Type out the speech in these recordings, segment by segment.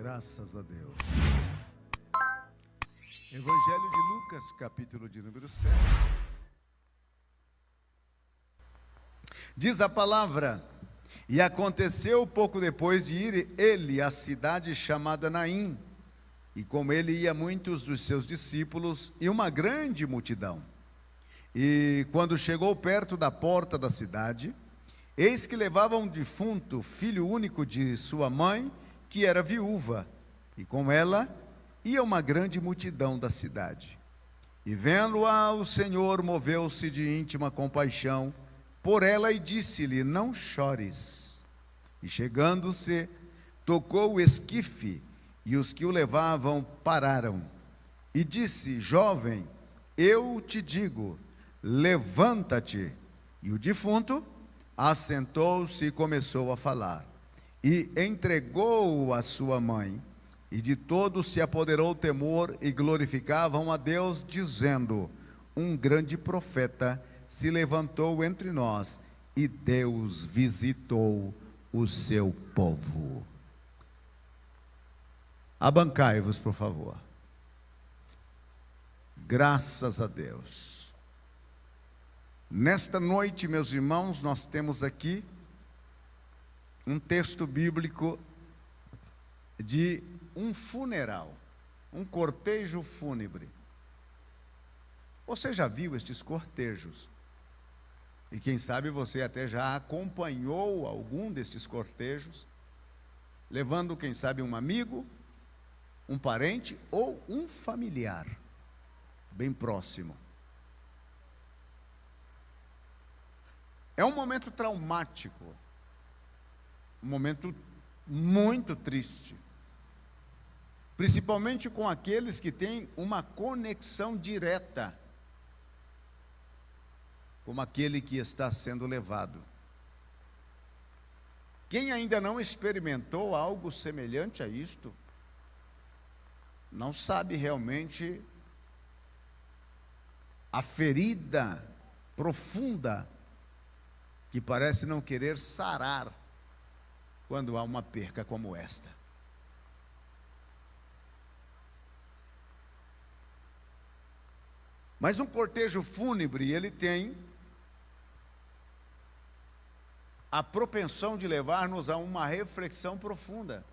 Graças a Deus. Evangelho de Lucas, capítulo de número 7. Diz a palavra: e aconteceu pouco depois de ir ele à cidade chamada Naim, e com ele ia muitos dos seus discípulos e uma grande multidão. E quando chegou perto da porta da cidade, eis que levava um defunto, filho único de sua mãe, que era viúva, e com ela ia uma grande multidão da cidade. E vendo-a, o Senhor moveu-se de íntima compaixão por ela e disse-lhe: não chores. E chegando-se, tocou o esquife, e os que o levavam pararam. E disse: jovem, eu te digo, levanta-te. E o defunto assentou-se e começou a falar. E entregou-o à sua mãe. E de todos se apoderou o temor e glorificavam a Deus, dizendo: um grande profeta se levantou entre nós, e Deus visitou o seu povo. Abancai-vos, por favor. Graças a Deus. Nesta noite, meus irmãos, nós temos aqui um texto bíblico de um funeral, um cortejo fúnebre. Você já viu estes cortejos? E quem sabe você até já acompanhou algum destes cortejos, levando, quem sabe, um amigo, um parente ou um familiar bem próximo. É um momento traumático, um momento muito triste, principalmente com aqueles que têm uma conexão direta, como aquele que está sendo levado. Quem ainda não experimentou algo semelhante a isto, não sabe realmente a ferida profunda que parece não querer sarar quando há uma perca como esta. Mas um cortejo fúnebre, ele tem a propensão de levar-nos a uma reflexão profunda.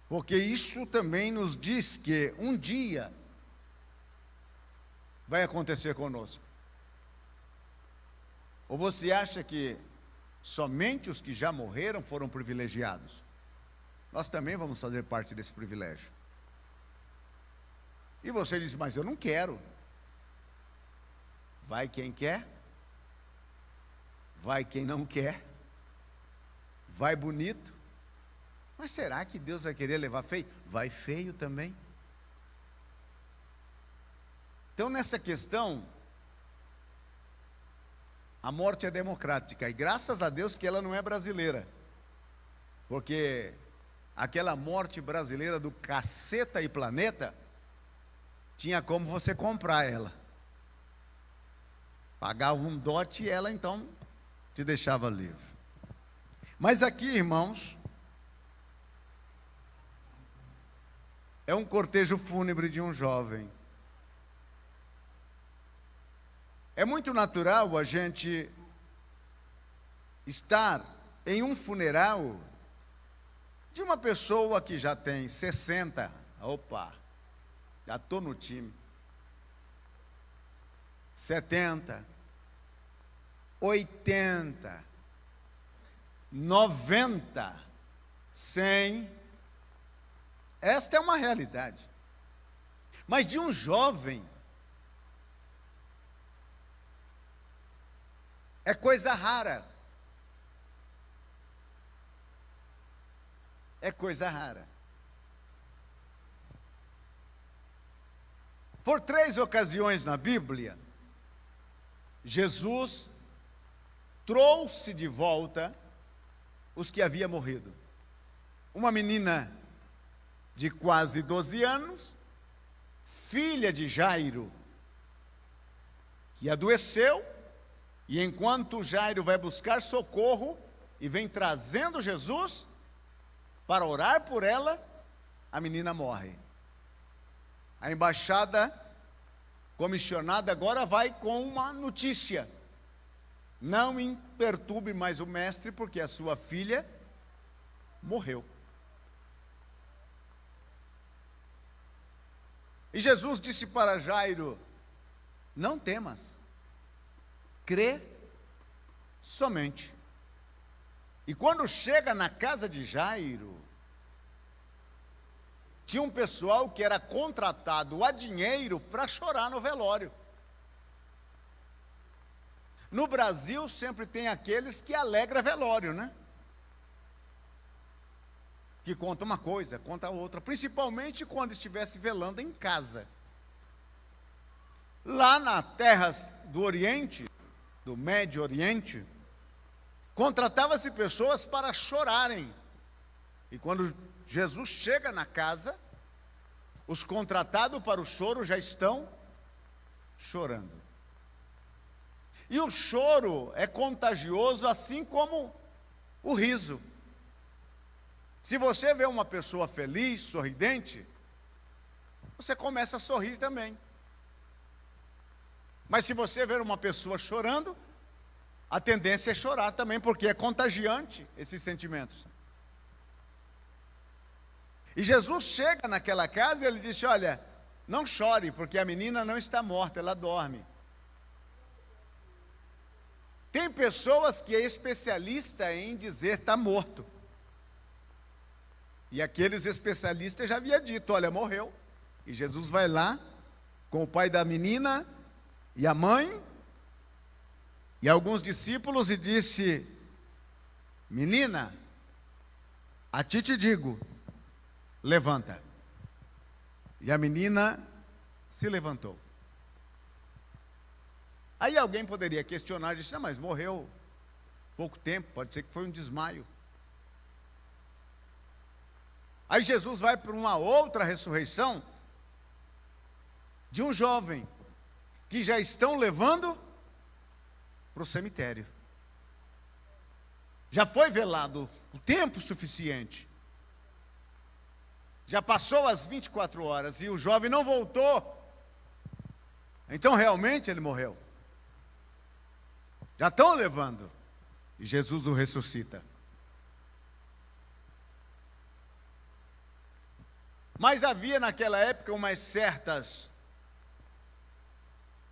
Porque isso também nos diz que um dia vai acontecer conosco. Ou você acha que somente os que já morreram foram privilegiados? Nós também vamos fazer parte desse privilégio. E você diz: mas eu não quero. Vai quem quer, vai quem não quer, vai bonito. Mas será que Deus vai querer levar feio? Vai feio também. Então, nesta questão, a morte é democrática, e graças a Deus que ela não é brasileira, porque aquela morte brasileira do caceta e planeta, tinha como você comprar ela. Pagava um dote e ela então te deixava livre. Mas aqui, irmãos, é um cortejo fúnebre de um jovem. É muito natural a gente estar em um funeral de uma pessoa que já tem 60, opa, já estou no time, 70, 80, 90, 100, esta é uma realidade. Mas de um jovem, é coisa rara. É coisa rara. Por 3 ocasiões na Bíblia, Jesus trouxe de volta os que haviam morrido. Uma menina de quase 12 anos, filha de Jairo, que adoeceu, E enquanto Jairo vai buscar socorro e vem trazendo Jesus para orar por ela, a menina morre. A embaixada comissionada agora vai com uma notícia: não perturbe mais o mestre, porque a sua filha morreu. E Jesus disse para Jairo: não temas, crê somente. E quando chega na casa de Jairo, tinha um pessoal que era contratado a dinheiro para chorar no velório. No Brasil sempre tem aqueles que alegram velório, né? Que conta uma coisa, conta outra, principalmente quando estivesse velando em casa. Lá nas terras do Oriente, do Médio Oriente, contratava-se pessoas para chorarem. E quando Jesus chega na casa, os contratados para o choro já estão chorando. E o choro é contagioso, assim como o riso. Se você vê uma pessoa feliz, sorridente, você começa a sorrir também. Mas se você ver uma pessoa chorando, a tendência é chorar também, porque é contagiante esses sentimentos. E Jesus chega naquela casa e ele disse: olha, não chore, porque a menina não está morta, ela dorme. Tem pessoas que é especialista em dizer está morto. E aqueles especialistas já havia dito: olha, morreu. E Jesus vai lá com o pai da menina e a mãe e alguns discípulos e disse: menina, a ti te digo, levanta. E a menina se levantou. Aí alguém poderia questionar e disse: não, mas morreu pouco tempo, pode ser que foi um desmaio. Aí Jesus vai para uma outra ressurreição de um jovem que já estão levando para o cemitério. Já foi velado o tempo suficiente. Já passou as 24 horas e o jovem não voltou. Então realmente ele morreu. Já estão levando. E Jesus o ressuscita. Mas havia naquela época umas certas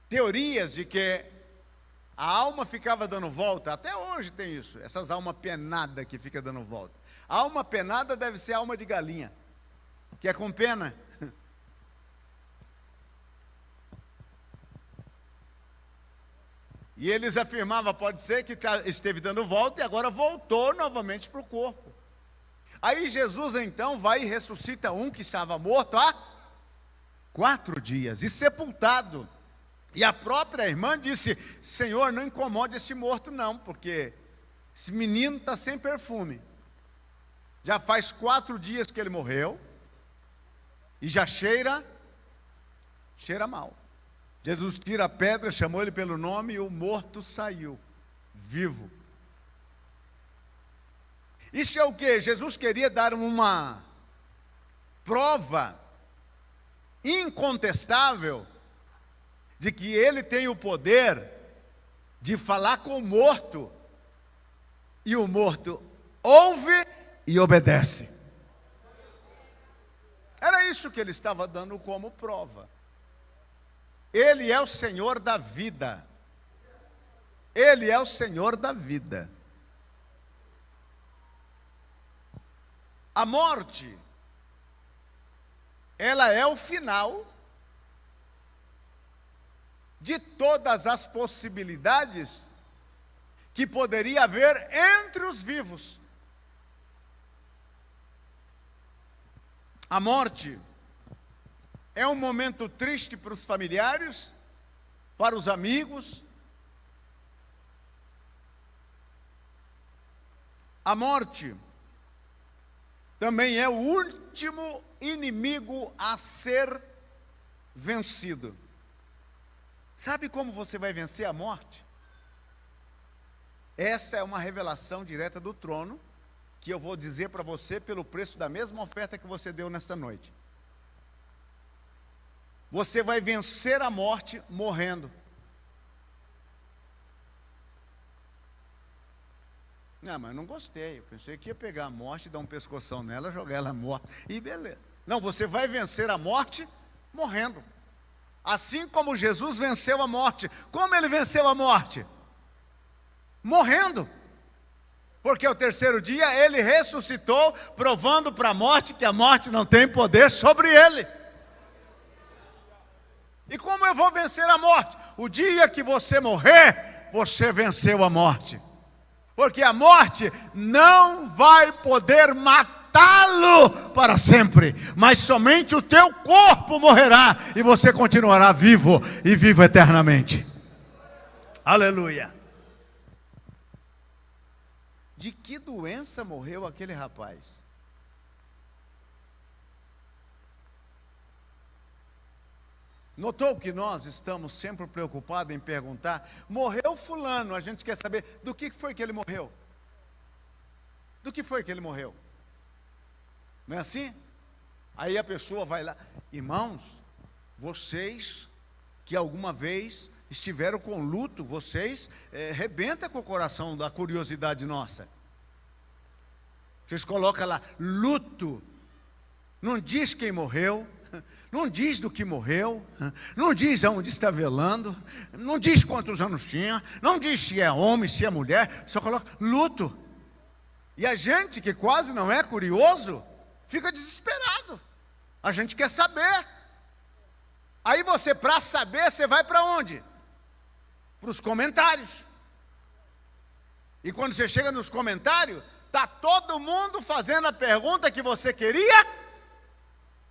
teorias de que a alma ficava dando volta. Até hoje tem isso, essas almas penadas que ficam dando volta. A alma penada deve ser a alma de galinha, que é com pena. E eles afirmavam: pode ser que esteve dando volta e agora voltou novamente para o corpo. Aí Jesus então vai e ressuscita um que estava morto há 4 dias e sepultado. E a própria irmã disse: Senhor, não incomode esse morto não, porque esse menino está sem perfume. Já faz 4 dias que ele morreu e já cheira mal. Jesus tira a pedra, chamou ele pelo nome e o morto saiu, vivo. Isso é o que? Jesus queria dar uma prova incontestável de que ele tem o poder de falar com o morto, e o morto ouve e obedece. Era isso que ele estava dando como prova. Ele é o Senhor da vida. Ele é o Senhor da vida. A morte, ela é o final de todas as possibilidades que poderia haver entre os vivos. A morte é um momento triste para os familiares, para os amigos. A morte também é o último inimigo a ser vencido. Sabe como você vai vencer a morte? Esta é uma revelação direta do trono, que eu vou dizer para você pelo preço da mesma oferta que você deu nesta noite. Você vai vencer a morte morrendo. Não, mas eu não gostei. Eu pensei que ia pegar a morte, dar um pescoção nela, jogar ela morta e beleza. Não, você vai vencer a morte morrendo. Assim como Jesus venceu a morte. Como ele venceu a morte? Morrendo. Porque ao terceiro dia ele ressuscitou, provando para a morte que a morte não tem poder sobre ele. E como eu vou vencer a morte? O dia que você morrer, você venceu a morte. Porque a morte não vai poder matá-lo para sempre, mas somente o teu corpo morrerá e você continuará vivo e vivo eternamente. Aleluia. De que doença morreu aquele rapaz? Notou que nós estamos sempre preocupados em perguntar: morreu fulano, a gente quer saber do que foi que ele morreu. Do que foi que ele morreu? Não é assim? Aí a pessoa vai lá: irmãos, vocês que alguma vez estiveram com luto, vocês rebenta com o coração da curiosidade nossa. Vocês colocam lá, luto, não diz quem morreu, não diz do que morreu, não diz aonde está velando, não diz quantos anos tinha, não diz se é homem, se é mulher, só coloca luto. E a gente que quase não é curioso, fica desesperado. A gente quer saber. Aí você, para saber, você vai para onde? Para os comentários. E quando você chega nos comentários, está todo mundo fazendo a pergunta que você queria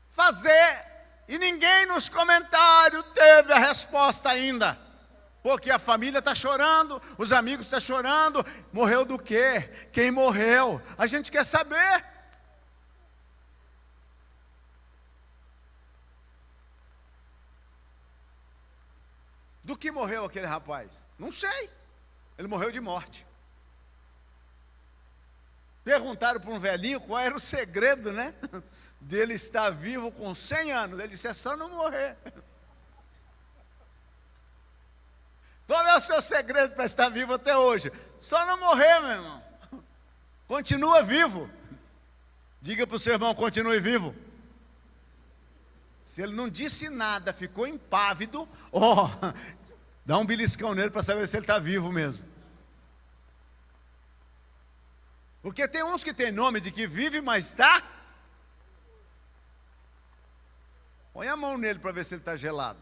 fazer. E ninguém nos comentários teve a resposta ainda. Porque a família está chorando, os amigos estão chorando. Morreu do quê? Quem morreu? A gente quer saber. Do que morreu aquele rapaz? Não sei. Ele morreu de morte. Perguntaram para um velhinho qual era o segredo, né? Dele estar vivo com 100 anos. Ele disse: é só não morrer. Qual é o seu segredo para estar vivo até hoje? Só não morrer, meu irmão. Continua vivo. Diga para o seu irmão: continue vivo. Se ele não disse nada, ficou impávido, dá um beliscão nele para saber se ele está vivo mesmo. Porque tem uns que tem nome de que vive, mas está. Põe a mão nele para ver se ele está gelado.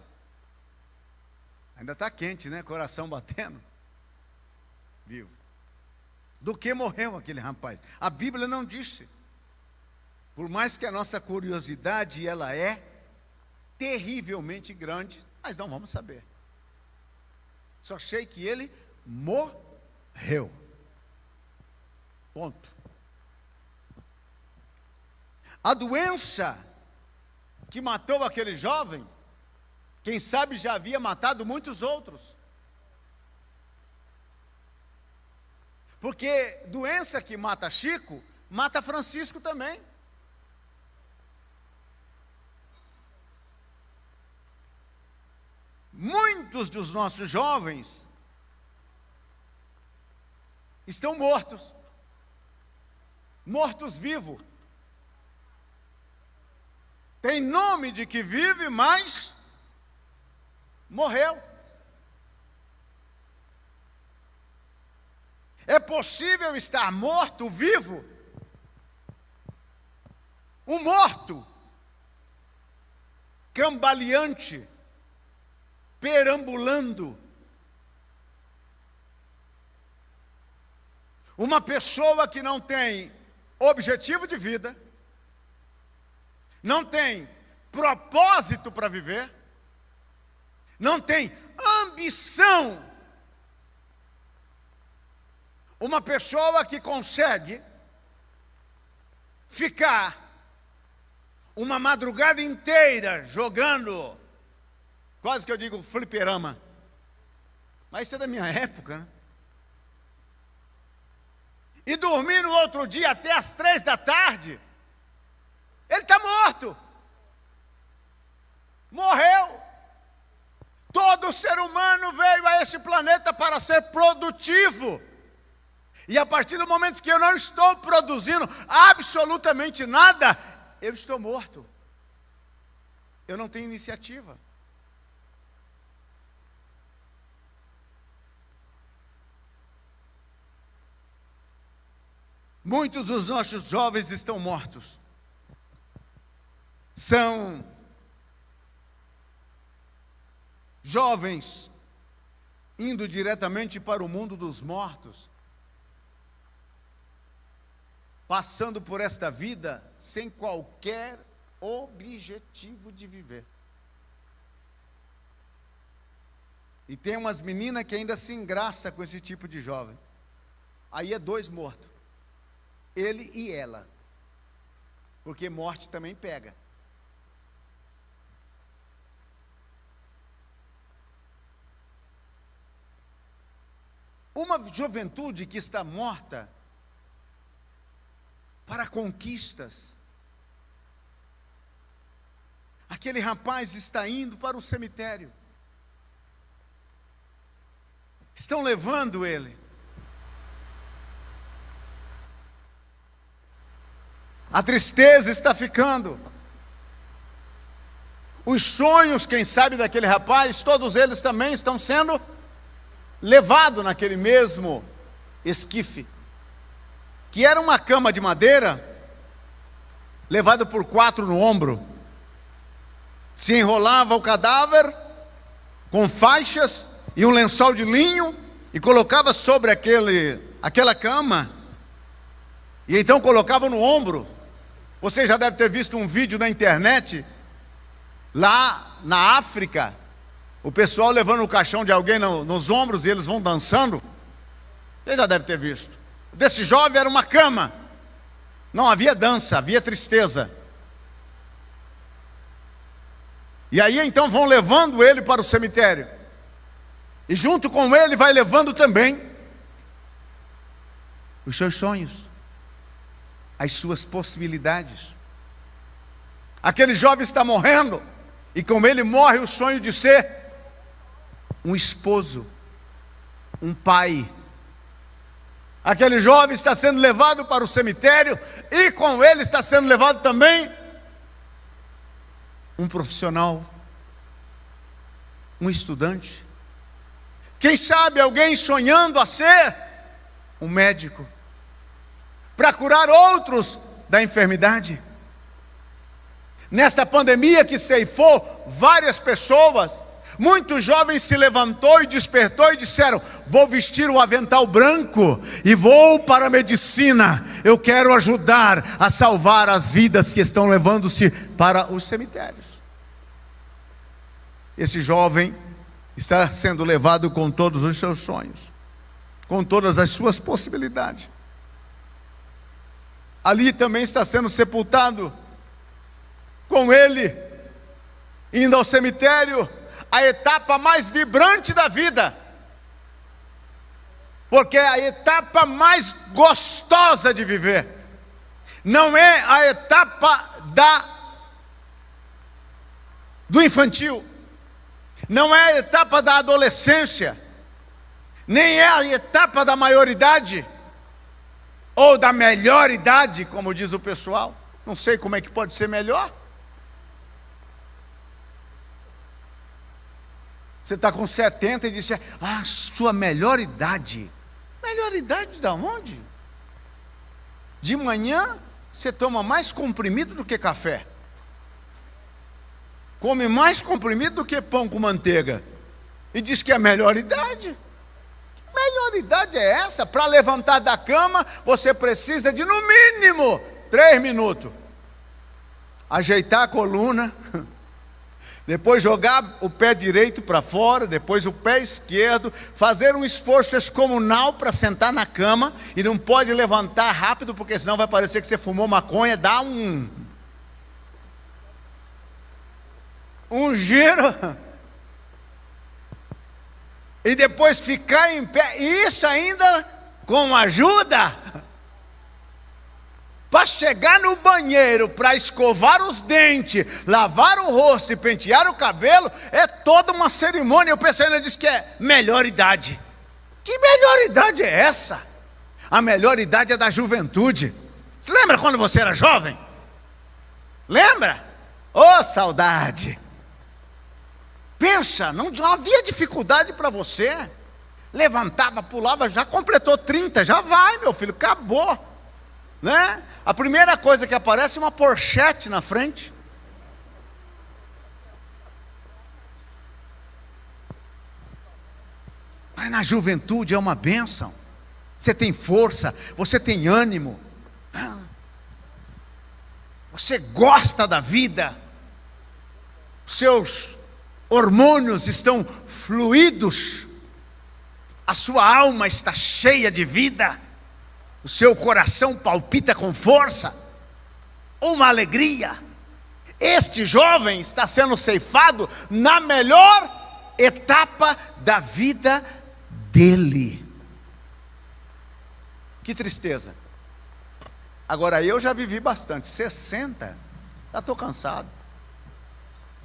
Ainda está quente, né? Coração batendo. Vivo. Do que morreu aquele rapaz? A Bíblia não disse. Por mais que a nossa curiosidade, ela é terrivelmente grande, mas não vamos saber. Só sei que ele morreu. Ponto. A doença que matou aquele jovem, quem sabe já havia matado muitos outros. Porque doença que mata Chico, mata Francisco também. Muitos dos nossos jovens estão mortos. Mortos vivos. Tem nome de que vive, mas morreu. É possível estar morto, vivo? Um morto, cambaleante, perambulando. Uma pessoa que não tem objetivo de vida, não tem propósito para viver, não tem ambição. Uma pessoa que consegue ficar uma madrugada inteira jogando, quase que eu digo fliperama, mas isso é da minha época, né? e dormir no outro dia até as 3 da tarde, ele está morto. Morreu. Todo ser humano veio a este planeta para ser produtivo. E a partir do momento que eu não estou produzindo absolutamente nada, eu estou morto. Eu não tenho iniciativa. Muitos dos nossos jovens estão mortos. São jovens indo diretamente para o mundo dos mortos, passando por esta vida sem qualquer objetivo de viver. E tem umas meninas que ainda se engraçam com esse tipo de jovem. Aí é 2 mortos, ele e ela, porque morte também pega. Uma juventude que está morta para conquistas. Aquele rapaz está indo para o cemitério. Estão levando ele. A tristeza está ficando. Os sonhos, quem sabe, daquele rapaz, todos eles também estão sendo levados naquele mesmo esquife, que era uma cama de madeira, levado por 4 no ombro. Se enrolava o cadáver com faixas e um lençol de linho e colocava sobre aquela cama, e então colocava no ombro. Você já deve ter visto um vídeo na internet, lá na África, o pessoal levando o caixão de alguém nos ombros e eles vão dançando. Você já deve ter visto. Desse jovem era uma cama. Não havia dança, havia tristeza. E aí então vão levando ele para o cemitério. E junto com ele vai levando também os seus sonhos, as suas possibilidades. Aquele jovem está morrendo, e com ele morre o sonho de ser um esposo, um pai. Aquele jovem está sendo levado para o cemitério, e com ele está sendo levado também um profissional, um estudante. Quem sabe alguém sonhando a ser um médico, para curar outros da enfermidade. Nesta pandemia que ceifou várias pessoas, muitos jovens se levantou e despertou e disseram: vou vestir o avental branco e vou para a medicina. Eu quero ajudar a salvar as vidas que estão levando-se para os cemitérios. Esse jovem está sendo levado com todos os seus sonhos, com todas as suas possibilidades. Ali também está sendo sepultado com ele, indo ao cemitério, a etapa mais vibrante da vida, porque é a etapa mais gostosa de viver. Não é a etapa do infantil, não é a etapa da adolescência, nem é a etapa da maioridade, ou da melhor idade, como diz o pessoal. Não sei como é que pode ser melhor. Você está com 70 e disse: sua melhor idade. Melhor idade de onde? De manhã você toma mais comprimido do que café, come mais comprimido do que pão com manteiga, e diz que é a melhor idade. Que melhor idade é essa? Para levantar da cama você precisa de no mínimo 3 minutos. Ajeitar a coluna, depois jogar o pé direito para fora, depois o pé esquerdo, fazer um esforço excomunal para sentar na cama, e não pode levantar rápido, porque senão vai parecer que você fumou maconha. Dá um giro, e depois ficar em pé, e isso ainda com ajuda para chegar no banheiro, para escovar os dentes, lavar o rosto e pentear o cabelo, é toda uma cerimônia. Eu pensei, ele disse que é melhor idade. Que melhor idade é essa? A melhor idade é da juventude. Você lembra quando você era jovem? Lembra? Oh, saudade! Pensa, não havia dificuldade para você. Levantava, pulava, já completou 30, já vai, meu filho, acabou, né? A primeira coisa que aparece é uma Porsche na frente. Mas na juventude é uma bênção. Você tem força, você tem ânimo, você gosta da vida, seus hormônios estão fluidos, a sua alma está cheia de vida, o seu coração palpita com força, uma alegria. Este jovem está sendo ceifado na melhor etapa da vida dele. Que tristeza. Agora eu já vivi bastante, 60, já estou cansado.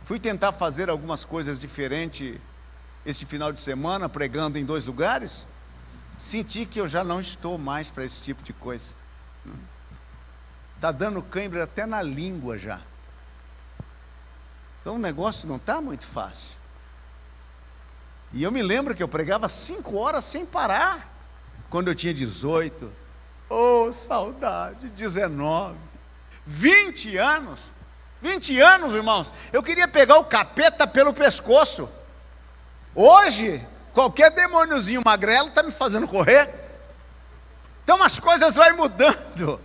Fui tentar fazer algumas coisas diferentes esse final de semana, pregando em 2 lugares. Senti que eu já não estou mais para esse tipo de coisa. Está dando cãibra até na língua já. Então o negócio não está muito fácil. E eu me lembro que eu pregava 5 horas sem parar, quando eu tinha 18. Oh, saudade, 19, 20 anos. 20 anos, irmãos. Eu queria pegar o capeta pelo pescoço. Hoje, qualquer demôniozinho magrelo está me fazendo correr. Então as coisas vão mudando.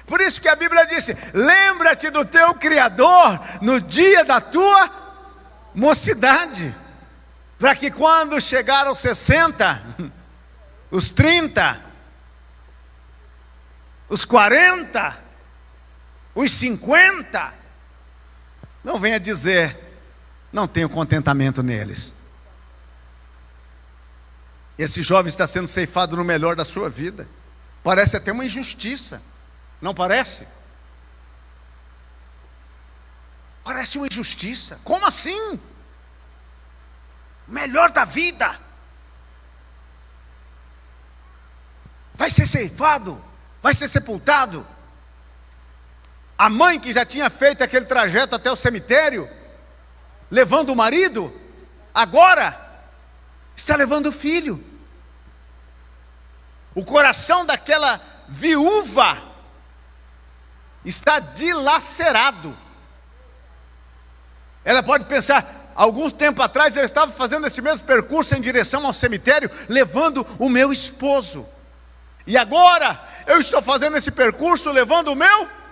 Por isso que a Bíblia disse: lembra-te do teu Criador no dia da tua mocidade, para que quando chegar aos 60, os 30, os 40, os 50, não venha dizer: não tenho contentamento neles. Esse jovem está sendo ceifado no melhor da sua vida. Parece até uma injustiça, não parece? Parece uma injustiça. Como assim? Melhor da vida vai ser ceifado, vai ser sepultado. A mãe que já tinha feito aquele trajeto até o cemitério, levando o marido, agora está levando o filho. O coração daquela viúva está dilacerado. Ela pode pensar: algum tempo atrás eu estava fazendo esse mesmo percurso em direção ao cemitério, levando o meu esposo, e agora eu estou fazendo esse percurso levando o meu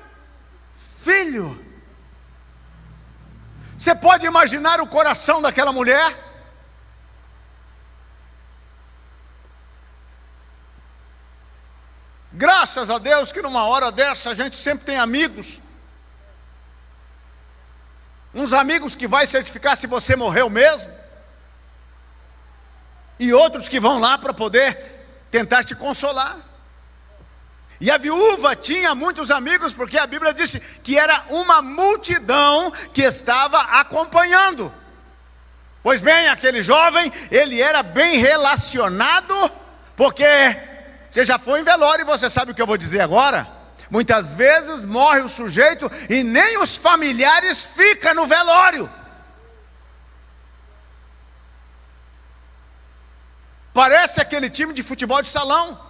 filho. Você pode imaginar o coração daquela mulher? Graças a Deus que numa hora dessa a gente sempre tem amigos. Uns amigos que vai certificar se você morreu mesmo, e outros que vão lá para poder tentar te consolar. E a viúva tinha muitos amigos, porque a Bíblia disse que era uma multidão que estava acompanhando. Pois bem, aquele jovem, ele era bem relacionado, porque você já foi em velório e você sabe o que eu vou dizer agora. Muitas vezes morre o sujeito e nem os familiares ficam no velório. Parece aquele time de futebol de salão.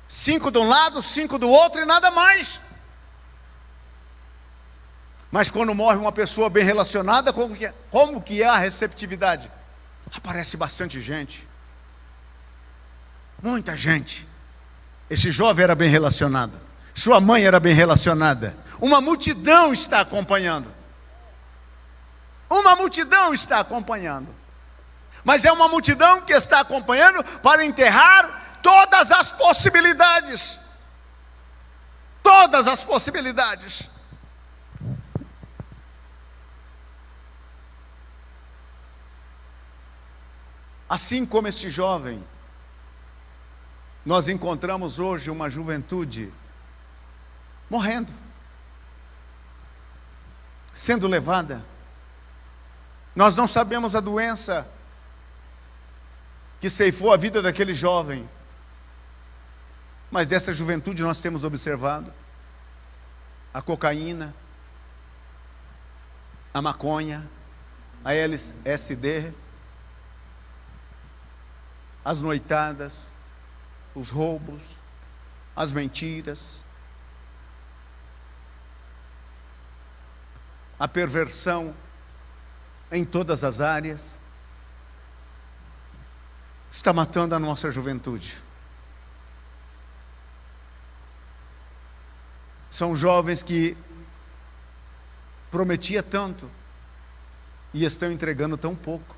5 de um lado, 5 do outro e nada mais. Mas quando morre uma pessoa bem relacionada, como que é a receptividade? Aparece bastante gente. Muita gente. Esse jovem era bem relacionado. Sua mãe era bem relacionada. Uma multidão está acompanhando. Uma multidão está acompanhando. Mas é uma multidão que está acompanhando para enterrar todas as possibilidades. Todas as possibilidades. Assim como este jovem, nós encontramos hoje uma juventude morrendo, sendo levada. Nós não sabemos a doença que ceifou a vida daquele jovem, mas dessa juventude nós temos observado a cocaína, a maconha, a LSD, as noitadas, os roubos, as mentiras, a perversão em todas as áreas, está matando a nossa juventude. São jovens que prometia tanto e estão entregando tão pouco.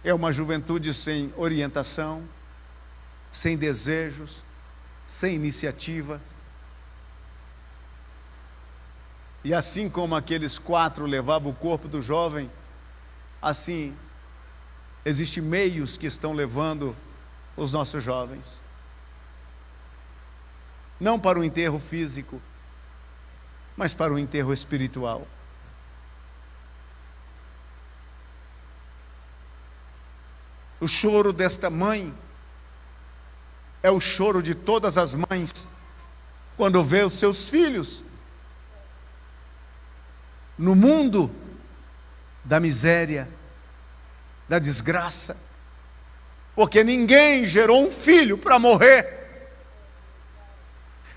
É uma juventude sem orientação, sem desejos, sem iniciativa. E assim como aqueles 4 levavam o corpo do jovem, assim existem meios que estão levando os nossos jovens. Não para o enterro físico, mas para o enterro espiritual. O choro desta mãe é o choro de todas as mães quando vê os seus filhos no mundo da miséria, da desgraça, porque ninguém gerou um filho para morrer.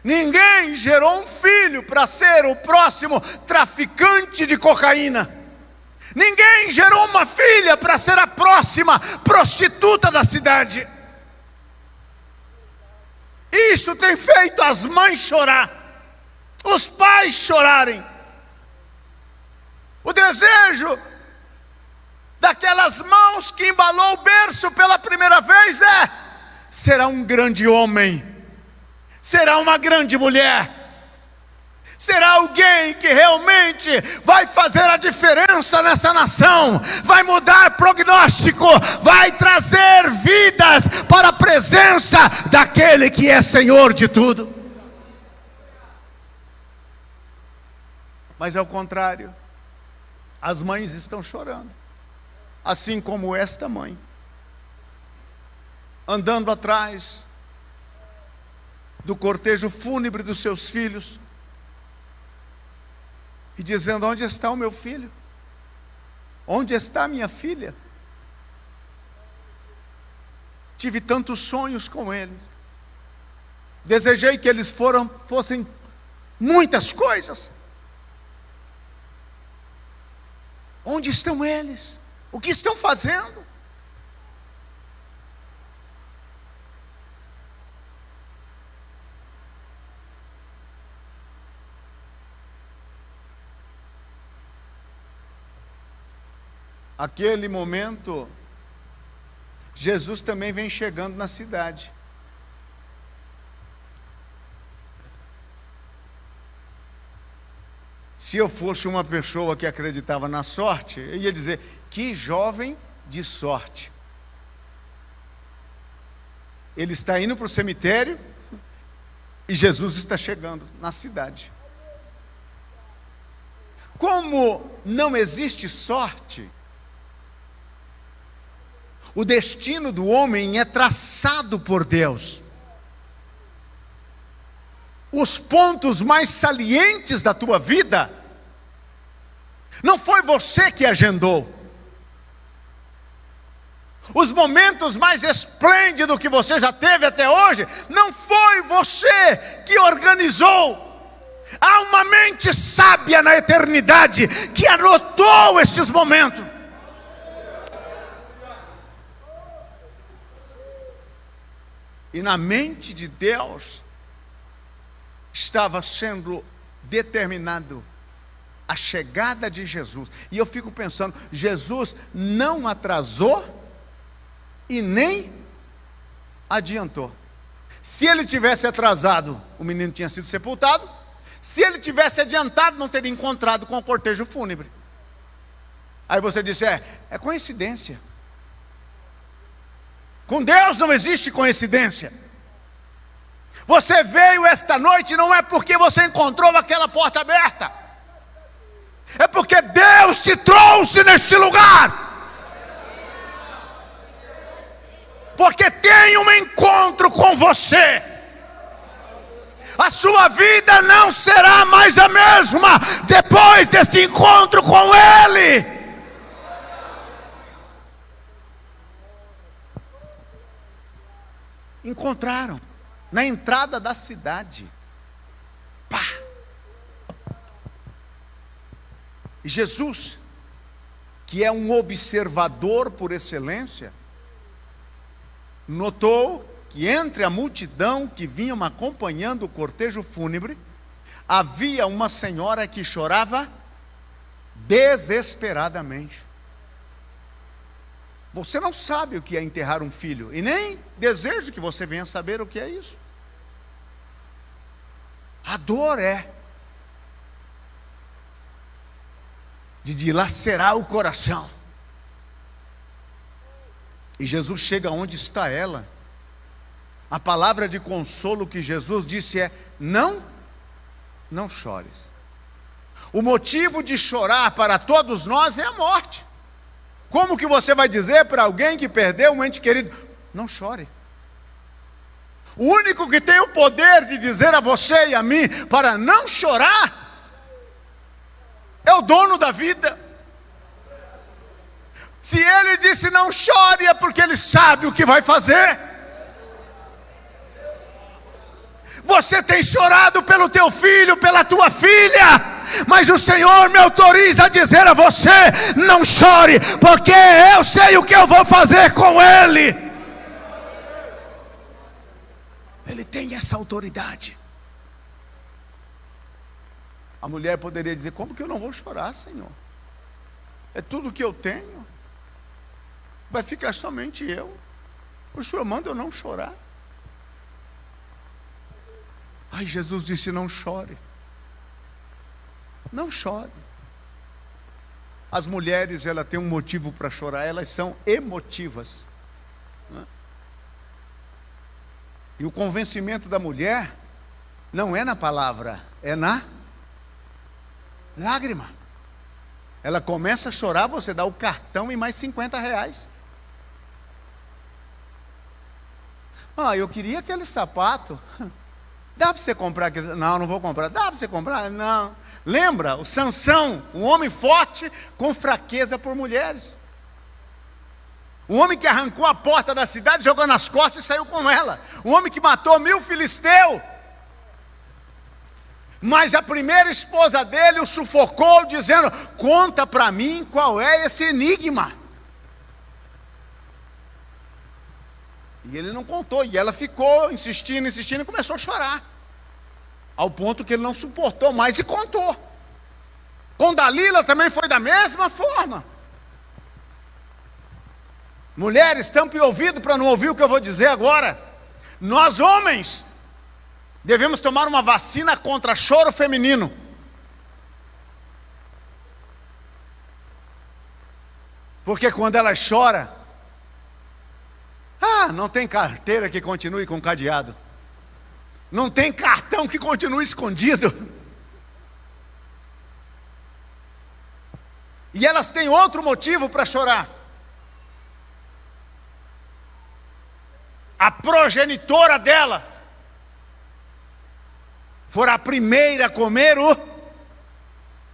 Ninguém gerou um filho para ser o próximo traficante de cocaína. Ninguém gerou uma filha para ser a próxima prostituta da cidade. Isso tem feito as mães chorar, os pais chorarem. O desejo daquelas mãos que embalou o berço pela primeira vez será um grande homem, será uma grande mulher, será alguém que realmente vai fazer a diferença nessa nação, vai mudar prognóstico, vai trazer vidas para a presença daquele que é Senhor de tudo. Mas ao contrário, as mães estão chorando, assim como esta mãe, andando atrás do cortejo fúnebre dos seus filhos e dizendo: onde está o meu filho? Onde está a minha filha? Tive tantos sonhos com eles, desejei que eles fossem muitas coisas. Onde estão eles? O que estão fazendo? Aquele momento, Jesus também vem chegando na cidade. Se eu fosse uma pessoa que acreditava na sorte, eu ia dizer: que jovem de sorte. Ele está indo para o cemitério e Jesus está chegando na cidade. Como não existe sorte, o destino do homem é traçado por Deus. Os pontos mais salientes da tua vida, não foi você que agendou. Os momentos mais esplêndidos que você já teve até hoje, não foi você que organizou. Há uma mente sábia na eternidade que anotou estes momentos. E na mente de Deus estava sendo determinado a chegada de Jesus. E eu fico pensando, Jesus não atrasou e nem adiantou. Se ele tivesse atrasado, o menino tinha sido sepultado. Se ele tivesse adiantado, não teria encontrado com o cortejo fúnebre. Aí você disse: é coincidência. Com Deus não existe coincidência. Você veio esta noite não é porque você encontrou aquela porta aberta, é porque Deus te trouxe neste lugar. Porque tem um encontro com você. A sua vida não será mais a mesma depois deste encontro com Ele. Encontraram na entrada da cidade. Pá! E Jesus, que é um observador por excelência, notou que entre a multidão que vinham acompanhando o cortejo fúnebre, havia uma senhora que chorava desesperadamente. Você não sabe o que é enterrar um filho, e nem desejo que você venha saber o que é isso. A dor é de dilacerar o coração. E Jesus chega onde está ela. A palavra de consolo que Jesus disse é: não chores. O motivo de chorar para todos nós é a morte. Como que você vai dizer para alguém que perdeu um ente querido: não chore? O único que tem o poder de dizer a você e a mim para não chorar é o dono da vida. Se Ele disse não chore, é porque Ele sabe o que vai fazer. Você tem chorado pelo teu filho, pela tua filha, mas o Senhor me autoriza a dizer a você: não chore, porque eu sei o que eu vou fazer com ele. Ele tem essa autoridade. A mulher poderia dizer: como que eu não vou chorar, Senhor? É tudo que eu tenho. Vai ficar somente eu. O Senhor manda eu não chorar. Ai, Jesus disse: não chore. Não chore. As mulheres, elas têm um motivo para chorar, elas são emotivas. E o convencimento da mulher não é na palavra, é na lágrima. Ela começa a chorar, você dá o cartão e mais R$50. Eu queria aquele sapato. Dá para você comprar aquele? Não vou comprar. Dá para você comprar? Não. Lembra o Sansão, um homem forte com fraqueza por mulheres. Um homem que arrancou a porta da cidade, jogou nas costas e saiu com ela. Um homem que matou 1000 filisteus. Mas a primeira esposa dele o sufocou, dizendo: conta para mim qual é esse enigma. E ele não contou, e ela ficou insistindo e começou a chorar, ao ponto que ele não suportou mais e contou. Com Dalila também foi da mesma forma. Mulheres, tampem o ouvido para não ouvir o que eu vou dizer agora. Nós homens devemos tomar uma vacina contra choro feminino. Porque quando ela chora, não tem carteira que continue com cadeado. Não tem cartão que continue escondido. E elas têm outro motivo para chorar. A progenitora dela fora a primeira a comer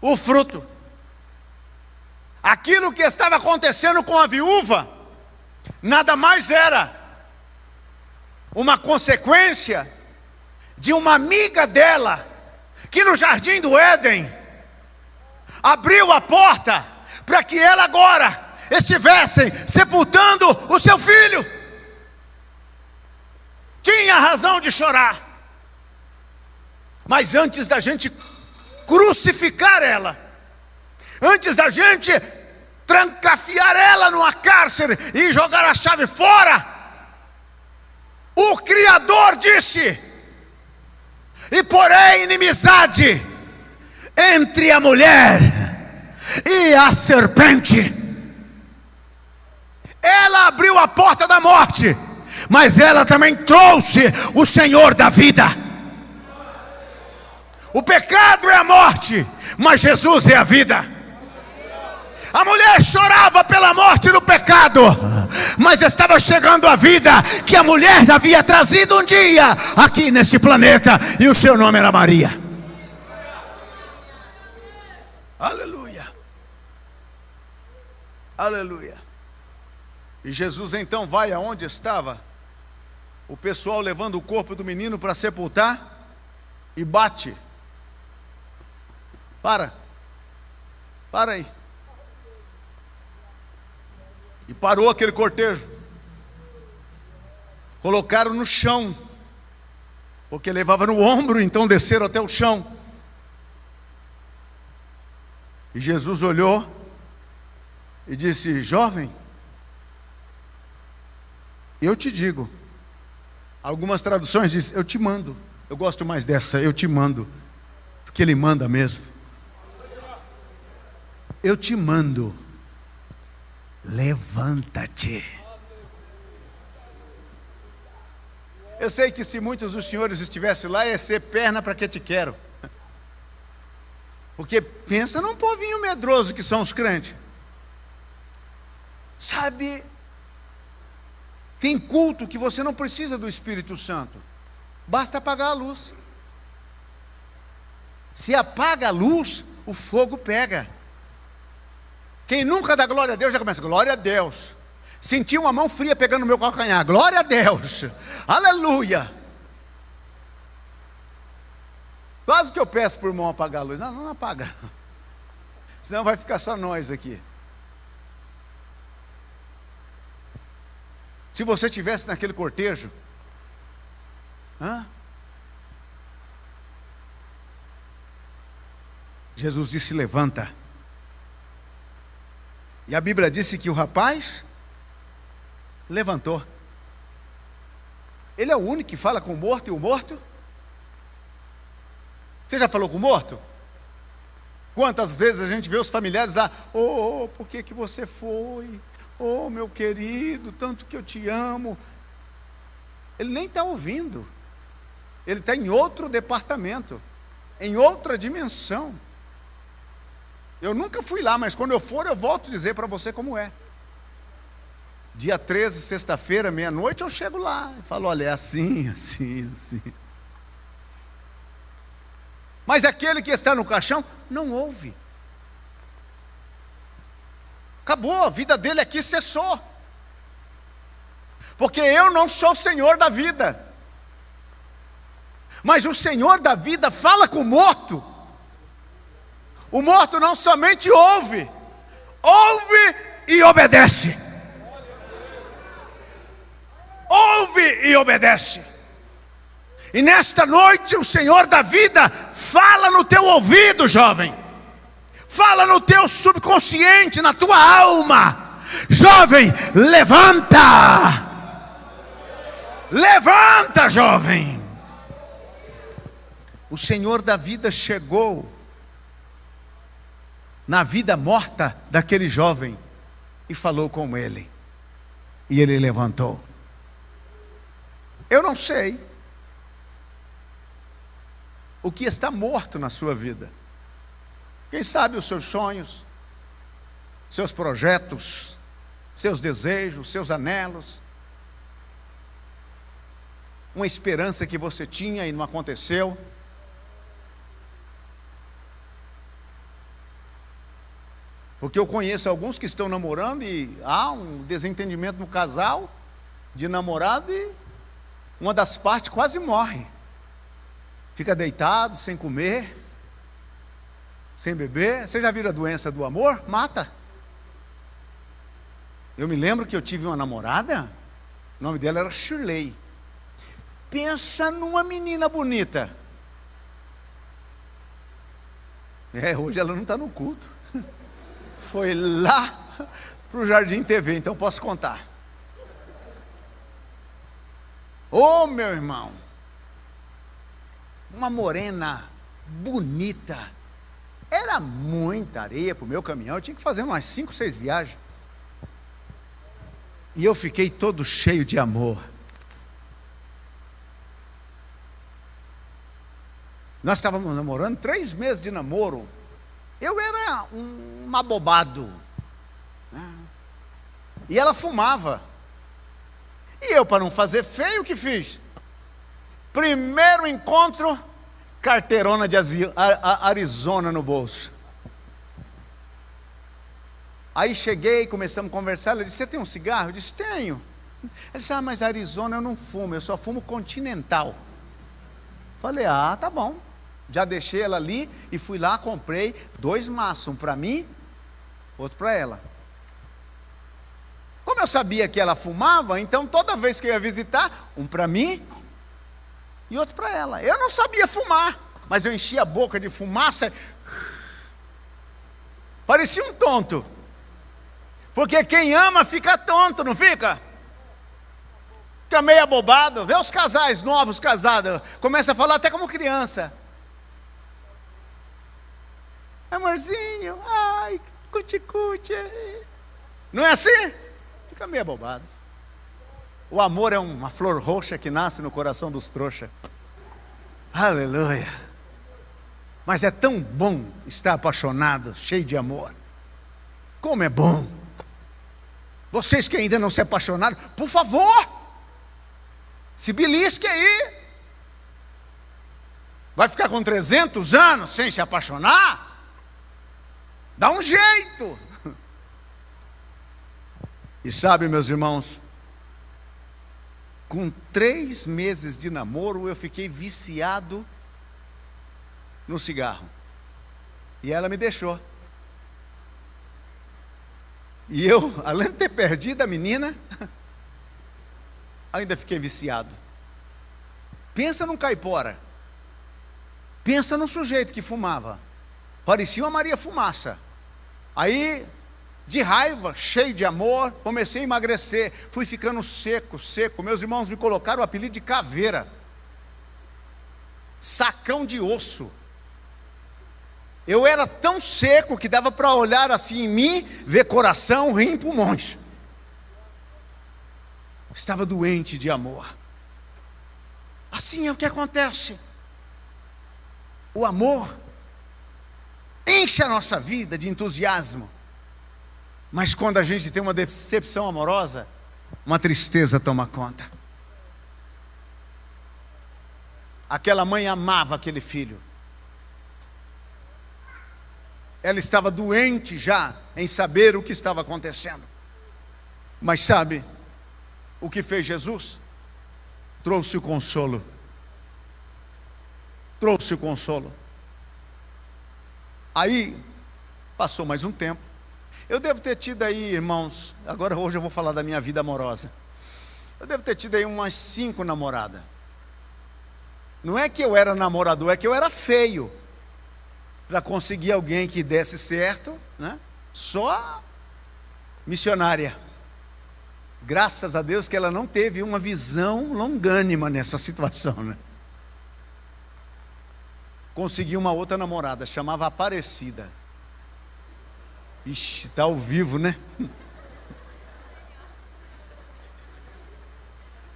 o fruto. Aquilo que estava acontecendo com a viúva nada mais era uma consequência de uma amiga dela, que no jardim do Éden abriu a porta para que ela agora estivesse sepultando o seu filho. Tinha razão de chorar. Mas antes da gente crucificar ela, antes da gente trancafiar ela numa cárcere e jogar a chave fora, o Criador disse: e porém inimizade entre a mulher e a serpente. Ela abriu a porta da morte, mas ela também trouxe o Senhor da vida. O pecado é a morte, mas Jesus é a vida. A mulher chorava pela morte do pecado, mas estava chegando a vida que a mulher havia trazido um dia aqui nesse planeta, e o seu nome era Maria. Aleluia. Aleluia. E Jesus então vai aonde estava o pessoal levando o corpo do menino para sepultar e bate. Para aí. E parou aquele cortejo. Colocaram no chão, porque levava no ombro, então desceram até o chão. E Jesus olhou e disse: jovem, eu te digo. Algumas traduções dizem: eu te mando. Eu gosto mais dessa, eu te mando, porque ele manda mesmo. Eu te mando, levanta-te. Eu sei que se muitos dos senhores estivessem lá, ia ser perna para que te quero. Porque pensa num povinho medroso que são os crentes. Sabe, tem culto que você não precisa do Espírito Santo, basta apagar a luz. Se apaga a luz, o fogo pega. Quem nunca dá glória a Deus já começa: glória a Deus. Senti uma mão fria pegando no meu calcanhar, glória a Deus, aleluia. Quase que eu peço para o irmão apagar a luz. Não apaga, senão vai ficar só nós aqui. Se você estivesse naquele cortejo, Jesus disse: levanta. E a Bíblia disse que o rapaz levantou. Ele é o único que fala com o morto, e o morto... Você já falou com o morto? Quantas vezes a gente vê os familiares lá: oh, por que você foi? Oh, meu querido, tanto que eu te amo. Ele nem está ouvindo. Ele está em outro departamento, em outra dimensão. Eu nunca fui lá, mas quando eu for, eu volto a dizer para você como é. Dia 13, sexta-feira, meia-noite, eu chego lá e falo: olha, é assim, assim, assim. Mas aquele que está no caixão não ouve. Acabou, a vida dele aqui cessou. Porque eu não sou o Senhor da vida, mas o Senhor da vida fala com o morto. O morto não somente ouve e obedece. Ouve e obedece. E nesta noite o Senhor da vida fala no teu ouvido, jovem. Fala no teu subconsciente, na tua alma. Jovem, levanta. Levanta, jovem. O Senhor da vida chegou na vida morta daquele jovem e falou com ele. E ele levantou. Eu não sei o que está morto na sua vida. Quem sabe os seus sonhos, seus projetos, seus desejos, seus anelos, uma esperança que você tinha e não aconteceu. Porque eu conheço alguns que estão namorando e há um desentendimento no casal de namorado e uma das partes quase morre. Fica deitado, sem comer, sem beber. Você já viu a doença do amor? Mata. Eu me lembro que eu tive uma namorada, o nome dela era Shirley. Pensa numa menina bonita. Hoje ela não está no culto. Foi lá para o Jardim TV, então posso contar. Ô, meu irmão, uma morena bonita. Era muita areia para o meu caminhão. Eu tinha que fazer umas 5, 6 viagens. E eu fiquei todo cheio de amor. Nós estávamos namorando 3 meses de namoro. Eu era um abobado, né? E ela fumava. E eu, para não fazer feio, o que fiz? Primeiro encontro, carteirona de Arizona no bolso. Aí cheguei, começamos a conversar. Ela disse: você tem um cigarro? Eu disse: tenho. Ela disse: ah, mas Arizona eu não fumo, eu só fumo Continental. Falei: ah, tá bom. Já deixei ela ali e fui lá, comprei 2 maços, um para mim, outro para ela. Como eu sabia que ela fumava, então toda vez que eu ia visitar, um para mim e outro para ela. Eu não sabia fumar, mas eu enchia a boca de fumaça. Parecia um tonto. Porque quem ama fica tonto, não fica? Fica meio abobado. Vê os casais novos casados, começa a falar até como criança. Amorzinho, ai, cuti-cuti. Não é assim? Fica meio abobado. O amor é uma flor roxa que nasce no coração dos trouxas. Aleluia. Mas é tão bom estar apaixonado, cheio de amor. Como é bom. Vocês que ainda não se apaixonaram, por favor, se belisque aí. Vai ficar com 300 anos sem se apaixonar? Dá um jeito. E sabe, meus irmãos, com 3 meses de namoro, eu fiquei viciado no cigarro. E ela me deixou. E eu, além de ter perdido a menina, ainda fiquei viciado. Pensa num caipora. Pensa num sujeito que fumava. Parecia uma Maria Fumaça. Aí, de raiva, cheio de amor, comecei a emagrecer. Fui ficando seco. Meus irmãos me colocaram o apelido de caveira. Sacão de osso. Eu era tão seco que dava para olhar assim em mim, ver coração, rim e pulmões. Estava doente de amor. Assim é o que acontece. O amor enche a nossa vida de entusiasmo. Mas quando a gente tem uma decepção amorosa, uma tristeza toma conta. Aquela mãe amava aquele filho. Ela estava doente já em saber o que estava acontecendo. Mas sabe o que fez Jesus? Trouxe o consolo. Trouxe o consolo. Aí, passou mais um tempo. Eu devo ter tido aí, irmãos, agora hoje eu vou falar da minha vida amorosa. Eu devo ter tido aí umas 5 namoradas. Não é que eu era namorador, é que eu era feio. Para conseguir alguém que desse certo, né? Só missionária. Graças a Deus que ela não teve uma visão longânima nessa situação, né? Consegui uma outra namorada, chamava Aparecida. Ixi, está ao vivo, né?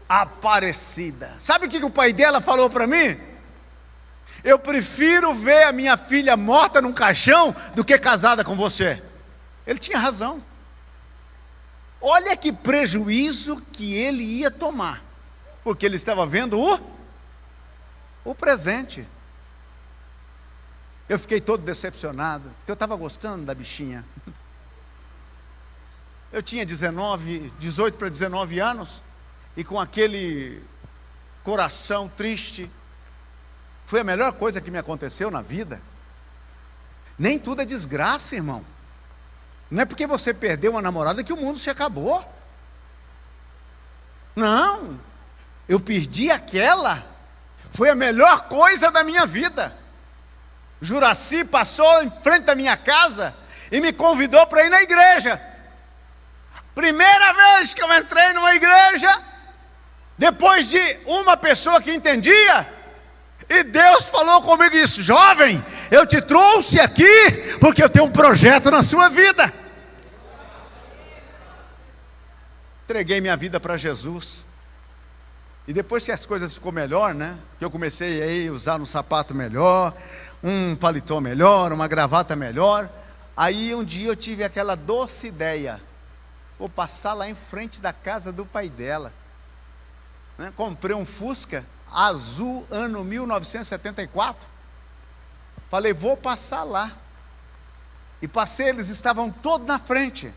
Aparecida. Sabe o que o pai dela falou para mim? Eu prefiro ver a minha filha morta num caixão do que casada com você. Ele tinha razão. Olha que prejuízo que ele ia tomar, porque ele estava vendo o presente. Eu fiquei todo decepcionado, porque eu estava gostando da bichinha. Eu tinha 18 para 19 anos, e com aquele coração triste. Foi a melhor coisa que me aconteceu na vida. Nem tudo é desgraça, irmão. Não é porque você perdeu uma namorada que o mundo se acabou. Não. Eu perdi aquela. Foi a melhor coisa da minha vida. Juraci passou em frente da minha casa e me convidou para ir na igreja. Primeira vez que eu entrei numa igreja, depois de uma pessoa que entendia. E Deus falou comigo e disse: jovem, eu te trouxe aqui porque eu tenho um projeto na sua vida. Entreguei minha vida para Jesus. E depois que as coisas ficou melhor, né? Que eu comecei aí a usar um sapato melhor, um paletó melhor, uma gravata melhor. Aí um dia eu tive aquela doce ideia. Vou passar lá em frente da casa do pai dela, né? Comprei um Fusca azul, ano 1974. Falei, vou passar lá. E passei, eles estavam todos na frente.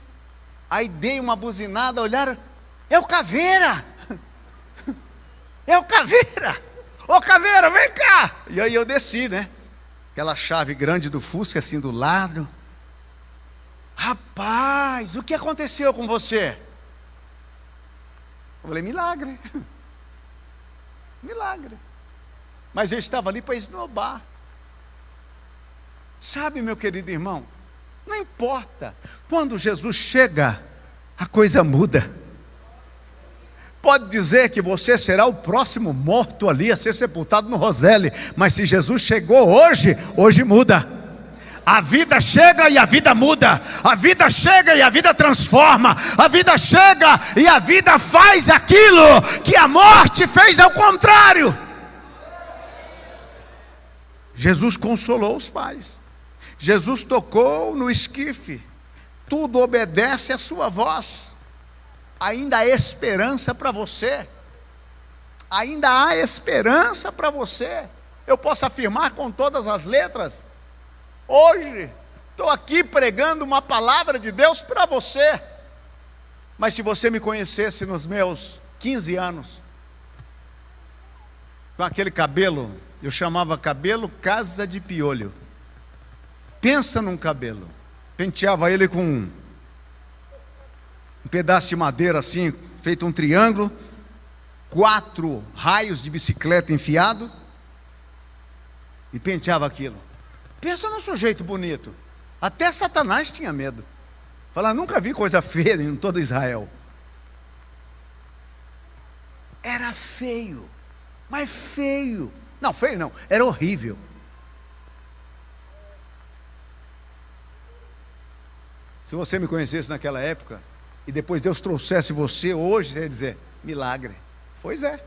Aí dei uma buzinada, olharam, é o Caveira! É o Caveira! Ô Caveira, vem cá! E aí eu desci, né? Aquela chave grande do Fusca assim do lado. Rapaz, o que aconteceu com você? Eu falei, milagre. Milagre. Mas eu estava ali para esnobar. Sabe, meu querido irmão, não importa. Quando Jesus chega, a coisa muda. Pode dizer que você será o próximo morto ali a ser sepultado no Roselle, mas se Jesus chegou hoje, hoje muda. A vida chega e a vida muda. A vida chega e a vida transforma. A vida chega e a vida faz aquilo que a morte fez ao contrário. Jesus consolou os pais. Jesus tocou no esquife. Tudo obedece à sua voz. Ainda há esperança para você. Ainda há esperança para você. Eu posso afirmar com todas as letras. Hoje, estou aqui pregando uma palavra de Deus para você. Mas se você me conhecesse nos meus 15 anos, com aquele cabelo, eu chamava cabelo casa de piolho. Pensa num cabelo. Penteava ele com um pedaço de madeira assim, feito um triângulo, 4 raios de bicicleta enfiado, e penteava aquilo. Pensa num sujeito bonito. Até Satanás tinha medo. Fala, nunca vi coisa feia em todo Israel. Era feio, mas feio. Não, feio não, era horrível. Se você me conhecesse naquela época, e depois Deus trouxesse você hoje, você ia dizer, milagre. Pois é,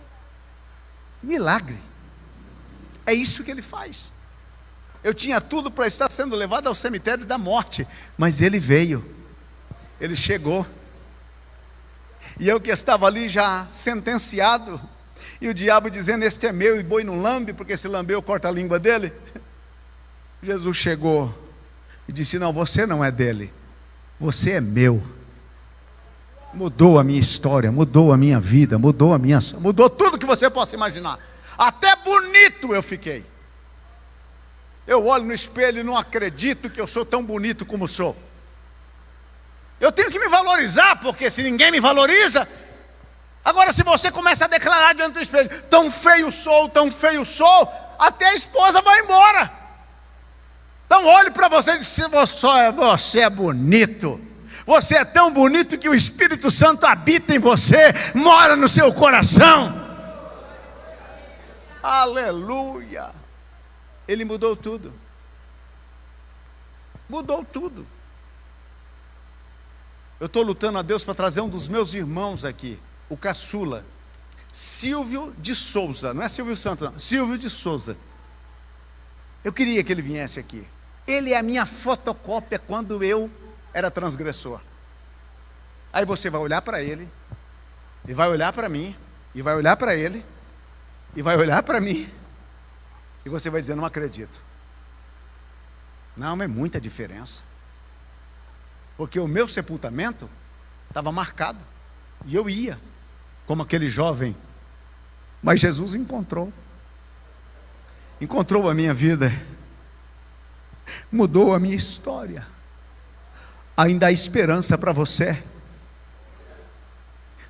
milagre. É isso que ele faz. Eu tinha tudo para estar sendo levado ao cemitério da morte, mas ele veio, ele chegou. E eu que estava ali já sentenciado, e o diabo dizendo, este é meu, e boi não lambe, porque se lambeu corta a língua dele. Jesus chegou e disse, não, você não é dele, você é meu. Mudou a minha história, mudou a minha vida, mudou tudo que você possa imaginar. Até bonito eu fiquei. Eu olho no espelho e não acredito que eu sou tão bonito como sou. Eu tenho que me valorizar, porque se ninguém me valoriza. Agora se você começa a declarar diante do espelho, tão feio sou, até a esposa vai embora. Então olhe para você e diz, você é bonito. Você é tão bonito que o Espírito Santo habita em você, mora no seu coração. Aleluia. Ele mudou tudo. Mudou tudo. Eu estou lutando a Deus para trazer um dos meus irmãos aqui, o caçula, Silvio de Souza. Não é Silvio Santos, não, Silvio de Souza. Eu queria que ele viesse aqui. Ele é a minha fotocópia quando eu era transgressor. Aí você vai olhar para ele, e vai olhar para mim, e vai olhar para ele, e vai olhar para mim, e você vai dizer, não acredito. Não, é muita diferença. Porque o meu sepultamento estava marcado, e eu ia, como aquele jovem. Mas Jesus encontrou a minha vida, mudou a minha história. Ainda há esperança para você.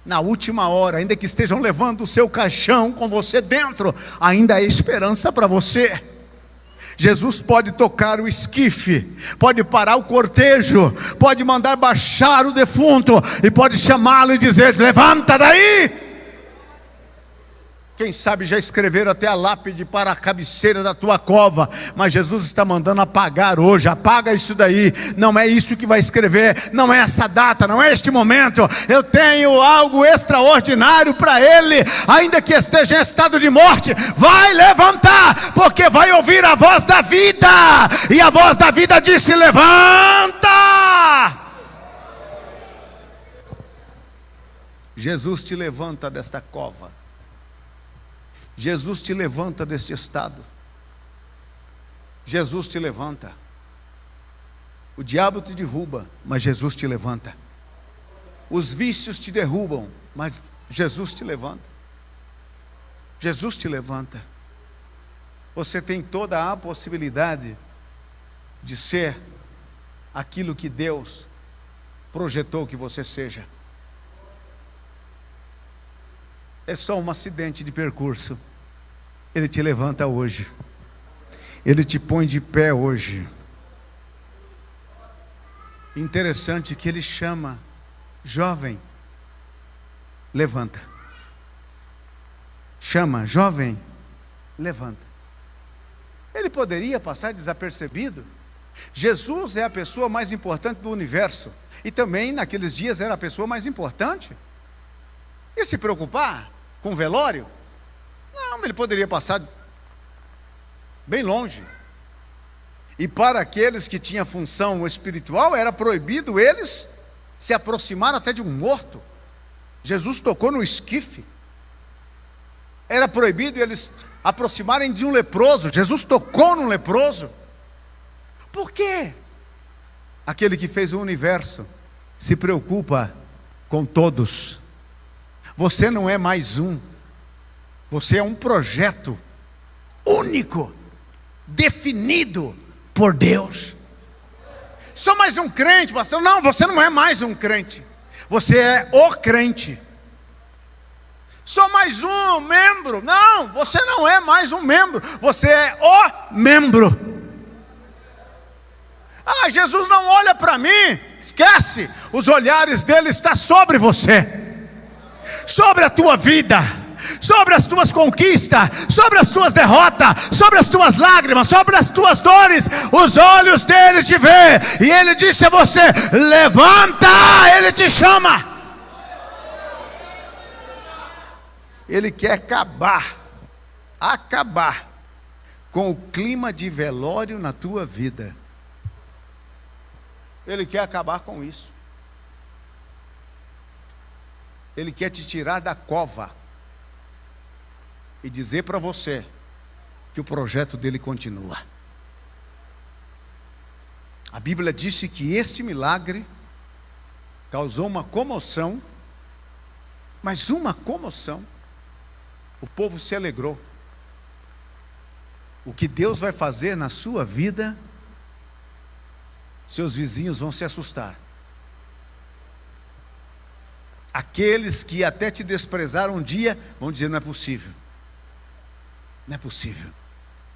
Na última hora, ainda que estejam levando o seu caixão com você dentro, ainda há esperança para você. Jesus pode tocar o esquife, pode parar o cortejo, pode mandar baixar o defunto, e pode chamá-lo e dizer, levanta daí. Quem sabe já escreveram até a lápide para a cabeceira da tua cova, mas Jesus está mandando apagar hoje. Apaga isso daí, não é isso que vai escrever, não é essa data, não é este momento. Eu tenho algo extraordinário para ele, ainda que esteja em estado de morte, vai levantar, porque vai ouvir a voz da vida, e a voz da vida disse: levanta. Jesus te levanta desta cova. Jesus te levanta deste estado. Jesus te levanta. O diabo te derruba, mas Jesus te levanta. Os vícios te derrubam, mas Jesus te levanta. Jesus te levanta. Você tem toda a possibilidade de ser aquilo que Deus projetou que você seja. É só um acidente de percurso. Ele te levanta hoje. Ele te põe de pé hoje. Interessante que ele chama: jovem, levanta. Chama: jovem, levanta. Ele poderia passar desapercebido. Jesus é a pessoa mais importante do universo. E também naqueles dias era a pessoa mais importante. E se preocupar com o velório? Não, ele poderia passar bem longe. E para aqueles que tinham função espiritual, era proibido eles se aproximar até de um morto. Jesus tocou no esquife. Era proibido eles aproximarem de um leproso. Jesus tocou no leproso. Por quê? Aquele que fez o universo se preocupa com todos. Você não é mais um. Você é um projeto único, definido por Deus. Sou mais um crente, pastor. Não, você não é mais um crente. Você é o crente. Sou mais um membro. Não, você não é mais um membro. Você é o membro. Ah, Jesus não olha para mim. Esquece. Os olhares dele estão sobre você, sobre a tua vida, sobre as tuas conquistas, sobre as tuas derrotas, sobre as tuas lágrimas, sobre as tuas dores. Os olhos dele te vê, e ele disse a você: levanta. Ele te chama. Ele quer acabar com o clima de velório na tua vida. Ele quer acabar com isso. Ele quer te tirar da cova e dizer para você que o projeto dele continua. A Bíblia disse que este milagre causou uma comoção, mas uma comoção. O povo se alegrou. O que Deus vai fazer na sua vida, seus vizinhos vão se assustar. Aqueles que até te desprezaram um dia vão dizer: não é possível. Não é possível.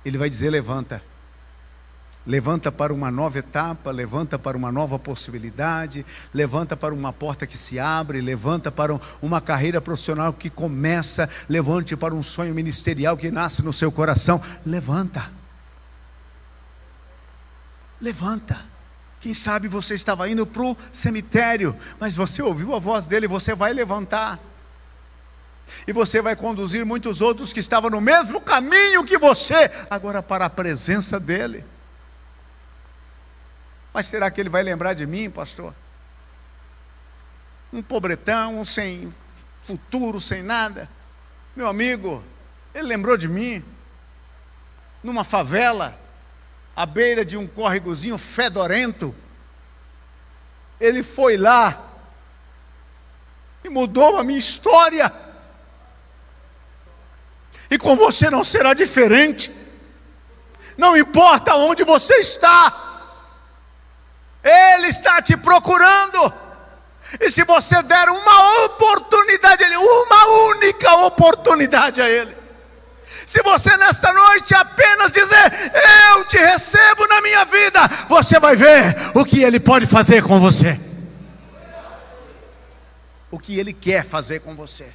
Ele vai dizer: levanta. Levanta para uma nova etapa, levanta para uma nova possibilidade, levanta para uma porta que se abre, levanta para uma carreira profissional que começa, levante para um sonho ministerial que nasce no seu coração. Levanta. Levanta. Quem sabe você estava indo para o cemitério, mas você ouviu a voz dele, você vai levantar. E você vai conduzir muitos outros que estavam no mesmo caminho que você, agora para a presença dele. Mas será que ele vai lembrar de mim, pastor? Um pobretão, um sem futuro, sem nada. Meu amigo, ele lembrou de mim. Numa favela, à beira de um córregozinho fedorento. Ele foi lá e mudou a minha história. E com você não será diferente. Não importa onde você está, Ele está te procurando. E se você der uma oportunidade a Ele, uma única oportunidade a Ele, se você nesta noite apenas dizer: eu te recebo na minha vida, você vai ver o que Ele pode fazer com você, o que Ele quer fazer com você.